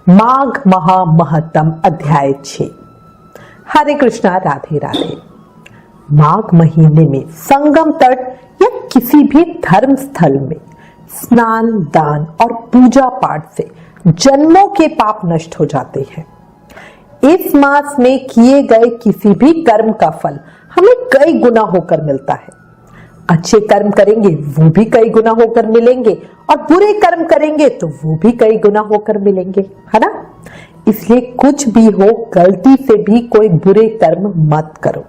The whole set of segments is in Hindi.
माघ महामहत्तम अध्याय 6। हरे कृष्णा, राधे राधे। माघ महीने में संगम तट या किसी भी धर्म स्थल में स्नान, दान और पूजा पाठ से जन्मों के पाप नष्ट हो जाते हैं। इस मास में किए गए किसी भी कर्म का फल हमें कई गुना होकर मिलता है। अच्छे कर्म करेंगे वो भी कई गुना होकर मिलेंगे और बुरे कर्म करेंगे तो वो भी कई गुना होकर मिलेंगे, है ना। इसलिए कुछ भी हो, गलती से भी कोई बुरे कर्म मत करो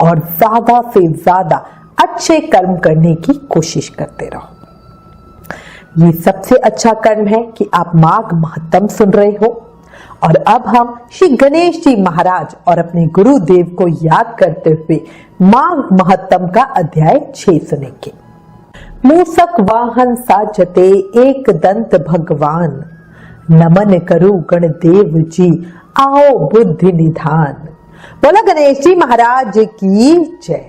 और ज्यादा से ज्यादा अच्छे कर्म करने की कोशिश करते रहो। ये सबसे अच्छा कर्म है कि आप माघ महत्तम सुन रहे हो। और अब हम श्री गणेश जी महाराज और अपने गुरुदेव को याद करते हुए माघ महत्तम का अध्याय 6 सुनेंगे। मूसक वाहन साजते एक दंत भगवान, नमन करो गणदेव जी आओ बुद्धि निधान। बोला गणेश जी महाराज की जय।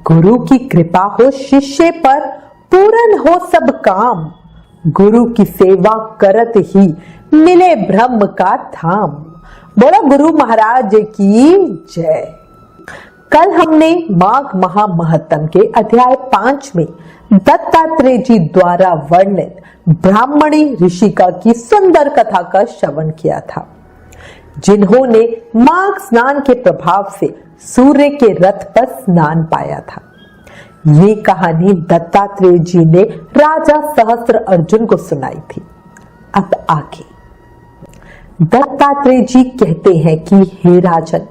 गुरु की कृपा हो शिष्य पर, पूर्ण हो सब काम। गुरु की सेवा करत ही मिले ब्रह्म का धाम। बोला गुरु महाराज की जय। कल हमने माघ महामहत्तम के अध्याय 5 में दत्तात्रेय जी द्वारा वर्णित ब्राह्मणी ऋषिका की सुंदर कथा का श्रवण किया था, जिन्होंने माघ स्नान के प्रभाव से सूर्य के रथ पर स्नान पाया था। ये कहानी दत्तात्रेय जी ने राजा सहस्त्र अर्जुन को सुनाई थी। अब आगे दत्तात्रेय जी कहते हैं कि हे राजन,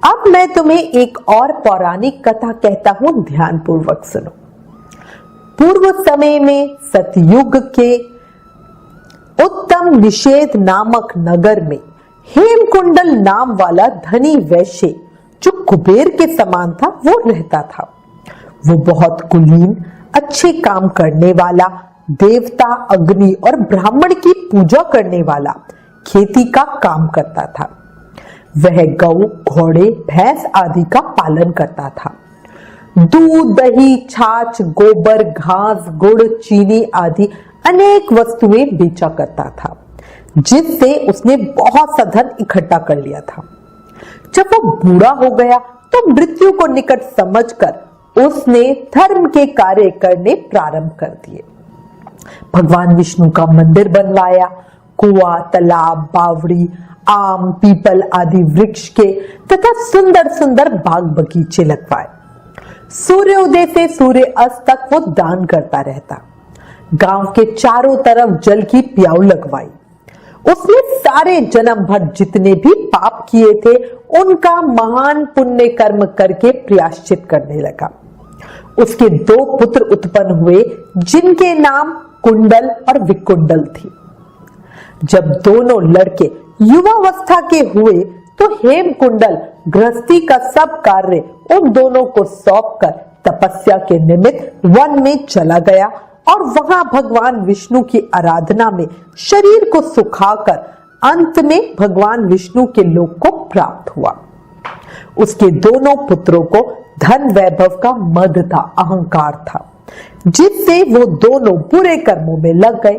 अब मैं तुम्हें एक और पौराणिक कथा कहता हूं, ध्यान पूर्वक सुनो। पूर्व समय में सतयुग के उत्तम निषेध नामक नगर में हेमकुंडल नाम वाला धनी वैश्य, जो कुबेर के समान था, वो रहता था। वो बहुत कुलीन, अच्छे काम करने वाला, देवता, अग्नि और ब्राह्मण की पूजा करने वाला, खेती का काम करता था। वह गौ, घोड़े, भैंस आदि का पालन करता था। दूध, दही, छाछ, गोबर, घास, गुड़, चीनी आदि अनेक वस्तुएं बेचा करता था, जिससे उसने बहुत सा धन इकट्ठा कर लिया था। जब वो बूढ़ा हो गया तो मृत्यु को निकट समझकर उसने धर्म के कार्य करने प्रारंभ कर दिए। भगवान विष्णु का मंदिर बनवाया, कुआं, तालाब, बावड़ी, आम, पीपल आदि वृक्ष के तथा सुंदर सुंदर बाग बगीचे लगवाए। सूर्योदय से सूर्य अस्त तक वो दान करता रहता। गांव के चारों तरफ जल की प्याऊ लगवाई। उसने सारे जन्म भर जितने भी पाप किए थे उनका महान पुण्य कर्म करके प्रायश्चित करने लगा। उसके 2 पुत्र उत्पन्न हुए, जिनके नाम कुंडल और विकुंडल थी। जब दोनों लड़के युवावस्था के हुए तो हेमकुंडल गृहस्थी का सब कार्य उन दोनों को सौंपकर तपस्या के निमित्त वन में चला गया और वहां भगवान विष्णु की आराधना में शरीर को सुखाकर अंत में भगवान विष्णु के लोक को प्राप्त हुआ। उसके दोनों पुत्रों को धन वैभव का मद था, अहंकार था, जिससे वो दोनों बुरे कर्मों में लग गए,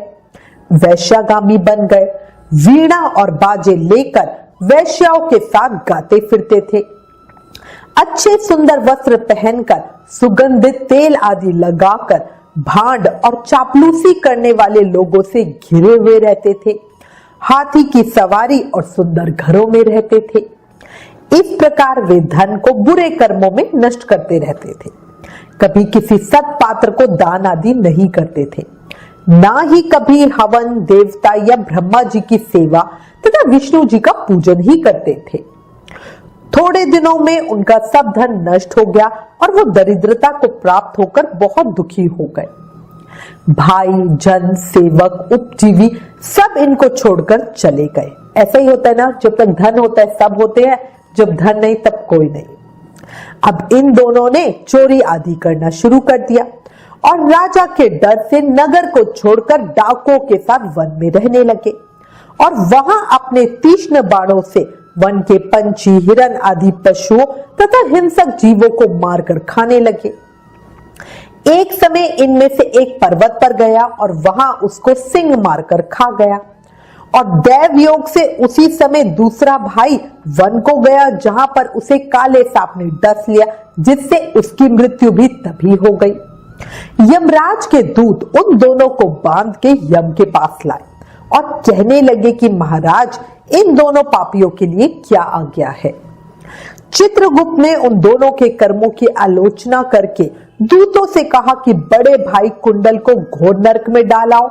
वैश्यागामी बन गए। वीणा और बाजे लेकर वैश्याओं के साथ गाते फिरते थे। अच्छे सुंदर वस्त्र पहनकर, सुगंधित तेल आदि लगाकर भांड और चापलूसी करने वाले लोगों से घिरे हुए रहते थे। हाथी की सवारी और सुंदर घरों में रहते थे। इस प्रकार वे धन को बुरे कर्मों में नष्ट करते रहते थे। कभी किसी सत पात्र को दान आदि नहीं करते थे, ना ही कभी हवन, देवता या ब्रह्मा जी की सेवा तथा विष्णु जी का पूजन ही करते थे। थोड़े दिनों में उनका सब धन नष्ट हो गया और वो दरिद्रता को प्राप्त होकर बहुत दुखी हो गए। भाई, जन, सेवक, उपजीवी सब इनको छोड़कर चले गए। ऐसा ही होता है ना, जब तक धन होता है सब होते हैं, जब धन नहीं तब कोई नहीं। अब इन दोनों ने चोरी आदि करना शुरू कर दिया और राजा के डर से नगर को छोड़कर डाकुओं के साथ वन में रहने लगे और वहां अपने तीक्ष्ण बाणों से वन के पंछी, हिरन आदि पशुओं तथा हिंसक जीवों को मारकर खाने लगे। एक समय इनमें से एक पर्वत पर गया और वहां उसको सिंह मारकर खा गया। और दैव योग से उसी समय दूसरा भाई वन को गया, जहां पर उसे काले सांप ने डस लिया, जिससे उसकी मृत्यु भी तभी हो गई। यमराज के दूत उन दोनों को बांध के यम के पास लाए और कहने लगे कि महाराज, इन दोनों पापियों के लिए क्या आज्ञा है। चित्रगुप्त ने उन दोनों के कर्मों की आलोचना करके दूतों से कहा कि बड़े भाई कुंडल को घोर नरक में डालाओ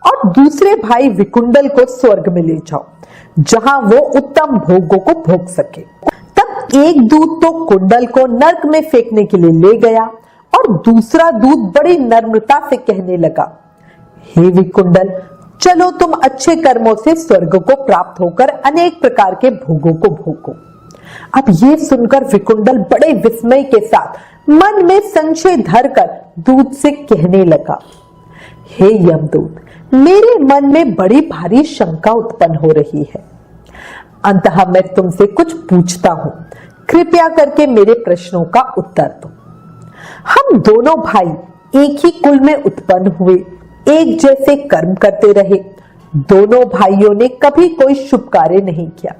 और दूसरे भाई विकुंडल को स्वर्ग में ले जाओ, जहां वो उत्तम भोगों को भोग सके। तब एक दूत तो कुंडल को नरक में फेंकने के लिए ले गया और दूसरा दूत बड़ी नम्रता से कहने लगा, हे विकुंडल, चलो तुम अच्छे कर्मों से स्वर्ग को प्राप्त होकर अनेक प्रकार के भोगों को भोगो। अब ये सुनकर विकुंडल बड़े विस्मय के साथ मन में संशय धरकर दूत से कहने लगा, हे यमदूत, मेरे मन में बड़ी भारी शंका उत्पन्न हो रही है। अंततः मैं तुमसे कुछ पूछता हूं, कृपया करके मेरे प्रश्नों का उत्तर दो। हम दोनों भाई एक ही कुल में उत्पन्न हुए, एक जैसे कर्म करते रहे। दोनों भाइयों ने कभी कोई शुभ कार्य नहीं किया।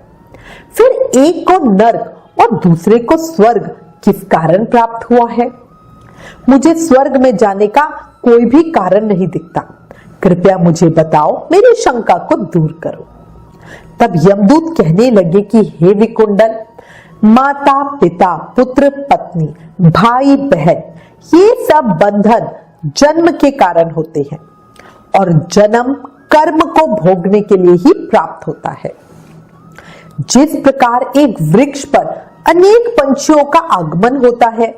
फिर एक को नरक और दूसरे को स्वर्ग किस कारण प्राप्त हुआ है? मुझे स्वर्ग में जाने का कोई भी कारण नहीं दिखता। कृपया मुझे बताओ, मेरी शंका को दूर करो। तब यमदूत कहने लगे कि हे विकुंडल, माता पिता पुत्र पत्नी भाई बहन ये सब बंधन जन्म के कारण होते हैं और जन्म कर्म को भोगने के लिए ही प्राप्त होता है। जिस प्रकार एक वृक्ष पर अनेक पंछियों का आगमन होता है,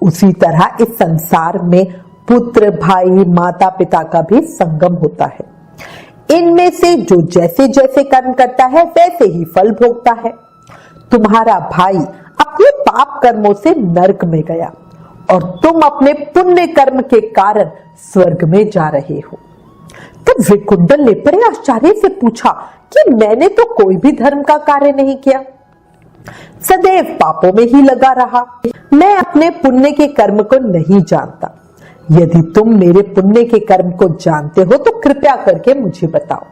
उसी तरह इस संसार में पुत्र भाई माता पिता का भी संगम होता है। इनमें से जो जैसे जैसे कर्म करता है वैसे ही फल भोगता है। तुम्हारा भाई अपने पाप कर्मों से नरक में गया और तुम अपने पुण्य कर्म के कारण स्वर्ग में जा रहे हो। तब विकुंडल ने बड़े आश्चर्य से पूछा कि मैंने तो कोई भी धर्म का कार्य नहीं किया, सदैव पापों में ही लगा रहा। मैं अपने पुण्य के कर्म को नहीं जानता। यदि तुम मेरे पुण्य के कर्म को जानते हो तो कृपया करके मुझे बताओ।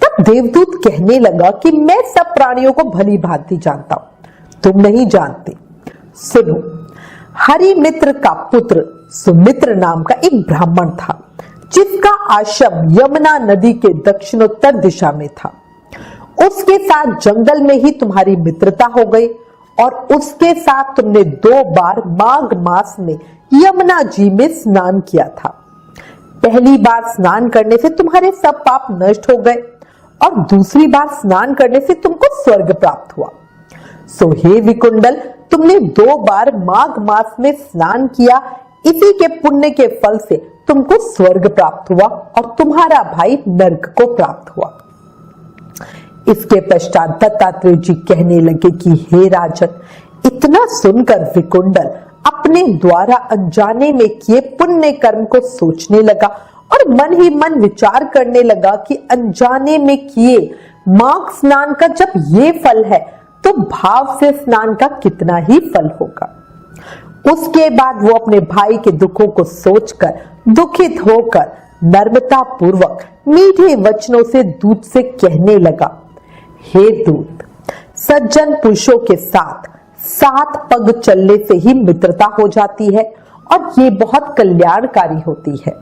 तब देवदूत कहने लगा कि मैं सब प्राणियों को भली भांति जानता हूं, तुम नहीं जानते। सुनो, हरिमित्र का पुत्र सुमित्र नाम का एक ब्राह्मण था, जिसका आश्रम यमुना नदी के दक्षिणोत्तर दिशा में था। उसके साथ जंगल में ही तुम्हारी मित्रता हो गई और उसके साथ तुमने 2 बार माघ मास में यमुना जी में स्नान किया था। पहली बार स्नान करने से तुम्हारे सब पाप नष्ट हो गए और दूसरी बार स्नान करने से तुमको स्वर्ग प्राप्त हुआ। सो हे विकुंडल, तुमने 2 बार माघ मास में स्नान किया, इसी के पुण्य के फल से तुमको स्वर्ग प्राप्त हुआ और तुम्हारा भाई नरक को प्राप्त हुआ। इसके पश्चात दत्तात्रेय जी कहने लगे कि हे राजन, इतना सुनकर विकुंडल अपने द्वारा अनजाने में किए पुण्य कर्म को सोचने लगा और मन ही मन विचार करने लगा कि अनजाने में किए माघ स्नान का जब ये फल है तो भाव से स्नान का कितना ही फल होगा। उसके बाद वो अपने भाई के दुखों को सोचकर दुखित होकर नम्रता पूर्वक मीठे वचनों से दूत से कहने लगा, हे दूत, सज्जन पुरुषों के साथ 7 पग चलने से ही मित्रता हो जाती है और ये बहुत कल्याणकारी होती है।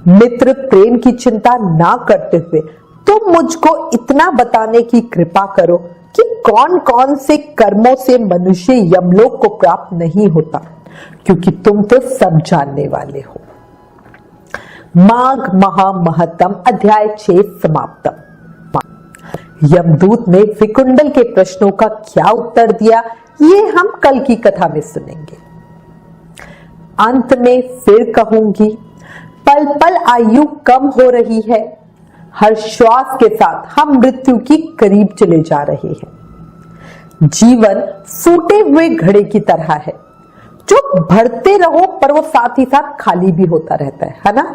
मित्र प्रेम की चिंता ना करते हुए तुम मुझको इतना बताने की कृपा करो कि कौन कौन से कर्मों से मनुष्य यमलोक को प्राप्त नहीं होता, क्योंकि तुम तो सब जानने वाले हो। माघ महामहतम अध्याय 6 समाप्तम। यमदूत ने विकुंडल के प्रश्नों का क्या उत्तर दिया, ये हम कल की कथा में सुनेंगे। अंत में फिर कहूंगी, पल पल आयु कम हो रही है। हर श्वास के साथ हम मृत्यु की करीब चले जा रहे हैं। जीवन फूटे हुए घड़े की तरह है, जो भरते रहो पर वो साथ ही साथ खाली भी होता रहता है ना।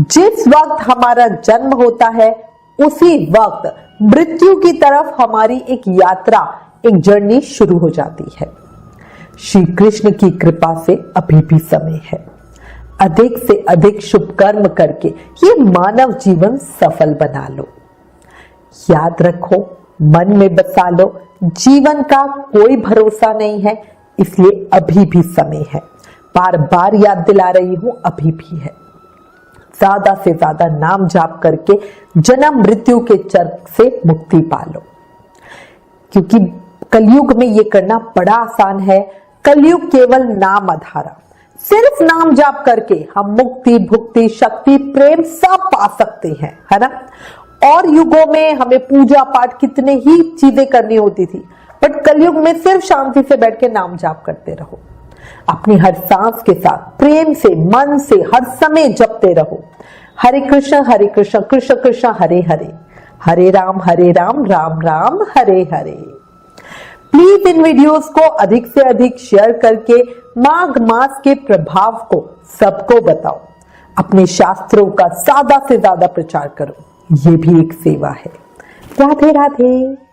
जिस वक्त हमारा जन्म होता है उसी वक्त मृत्यु की तरफ हमारी एक यात्रा, एक जर्नी शुरू हो जाती है। श्री कृष्ण की कृपा से अभी भी समय है। अधिक से अधिक शुभ कर्म करके ये मानव जीवन सफल बना लो। याद रखो, मन में बसा लो, जीवन का कोई भरोसा नहीं है, इसलिए अभी भी समय है। बार बार याद दिला रही हूं, अभी भी है। ज्यादा से ज्यादा नाम जाप करके जन्म मृत्यु के चक्र से मुक्ति पालो, क्योंकि कलयुग में ये करना बड़ा आसान है। कलयुग केवल नाम आधारा, सिर्फ नाम जाप करके हम मुक्ति, भुक्ति, शक्ति, प्रेम सब पा सकते हैं, है ना। और युगों में हमें पूजा पाठ कितने ही चीजें करनी होती थी, बट कलयुग में सिर्फ शांति से बैठ के नाम जाप करते रहो। अपनी हर सांस के साथ प्रेम से, मन से हर समय जपते रहो। हरे कृष्ण कृष्ण कृष्ण हरे हरे, हरे Ram Ram Ram Hare Hare. Please in videos को अधिक से अधिक शेयर करके माघ मास के प्रभाव को सबको बताओ। अपने शास्त्रों का ज्यादा से ज्यादा प्रचार करो, ये भी एक सेवा है। राधे राधे।